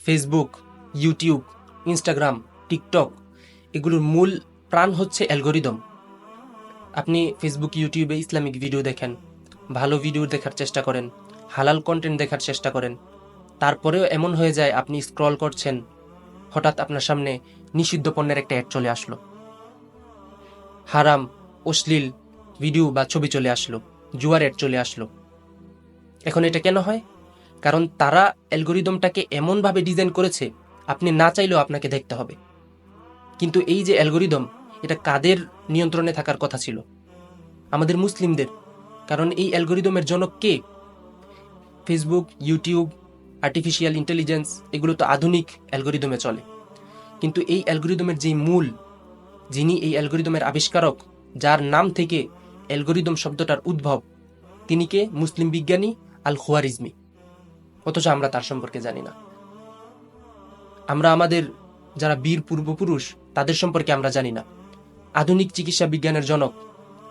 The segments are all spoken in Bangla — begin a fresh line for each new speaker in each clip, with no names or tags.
ফেসবুক, ইউটিউব, ইনস্টাগ্রাম, টিকটক এগুলোর মূল প্রাণ হচ্ছে অ্যালগোরিদম। আপনি ফেসবুক, ইউটিউবে ইসলামিক ভিডিও দেখেন, ভালো ভিডিও দেখার চেষ্টা করেন, হালাল কন্টেন্ট দেখার চেষ্টা করেন, তারপরেও এমন হয়ে যায় আপনি স্ক্রল করছেন, হঠাৎ আপনার সামনে নিষিদ্ধ পণ্যের একটা অ্যাড চলে আসলো, হারাম অশ্লীল ভিডিও বা ছবি চলে আসলো, জুয়ার অ্যাড চলে আসলো। এখন এটা কেন হয়? কারণ তারা অ্যালগোরিদমটাকে এমনভাবে ডিজাইন করেছে আপনি না চাইলেও আপনাকে দেখতে হবে। কিন্তু এই যে অ্যালগোরিদম, এটা কাদের নিয়ন্ত্রণে থাকার কথা ছিল? আমাদের মুসলিমদের। কারণ এই অ্যালগোরিদমের জনক কে? ফেসবুক, ইউটিউব, আর্টিফিশিয়াল ইন্টেলিজেন্স এগুলো তো আধুনিক অ্যালগোরিদমে চলে। কিন্তু এই অ্যালগোরিদমের যেই মূল, যিনি এই অ্যালগোরিদমের আবিষ্কারক, যার নাম থেকে অ্যালগোরিদম শব্দটার উদ্ভব, তিনি কে? মুসলিম বিজ্ঞানী আল খোয়ারিজমি। অথচ আমরা তার সম্পর্কে জানি না। আমরা আমাদের যারা বীর পূর্বপুরুষ তাদের সম্পর্কে আমরা জানি না। আধুনিক চিকিৎসা বিজ্ঞানের জনক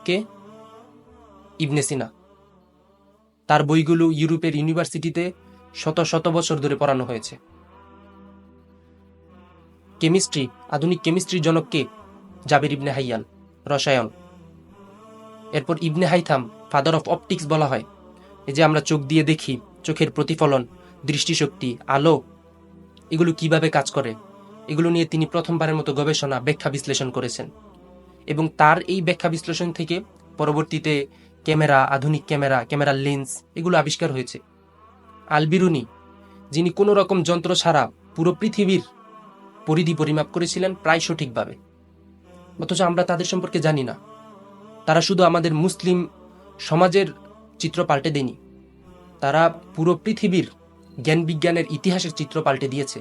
কে? ইবনে সিনা। তার বইগুলো ইউরোপের ইউনিভার্সিটিতে শত শত বছর ধরে পড়ানো হয়েছে। কেমিস্ট্রি, আধুনিক কেমিস্ট্রির জনক কে? জাবের ইবনে হাইয়ান, রসায়ন। এরপর ইবনে হাইথাম, ফাদার অফ অপটিক্স বলা হয়। এই যে আমরা চোখ দিয়ে দেখি, চোখের প্রতিফলন, দৃষ্টিশক্তি, আলো, এগুলো কিভাবে কাজ করে, এগুলো নিয়ে তিনি প্রথমবারের মতো গবেষণা, ব্যাখ্যা বিশ্লেষণ করেছেন। এবং তার এই ব্যাখ্যা বিশ্লেষণ থেকে পরবর্তীতে ক্যামেরা, আধুনিক ক্যামেরা, ক্যামেরার লেন্স এগুলো আবিষ্কার হয়েছে। আল বিরুনি, যিনি কোনো রকম যন্ত্র ছাড়া পুরো পৃথিবীর পরিধি পরিমাপ করেছিলেন প্রায় সঠিকভাবে। অথচ আমরা তাদের সম্পর্কে জানি না। তারা শুধু আমাদের মুসলিম সমাজের চিত্র পাল্টে দেয়নি, তারা পুরো পৃথিবীর জ্ঞান বিজ্ঞানের ইতিহাসের চিত্র পাল্টে দিয়েছে।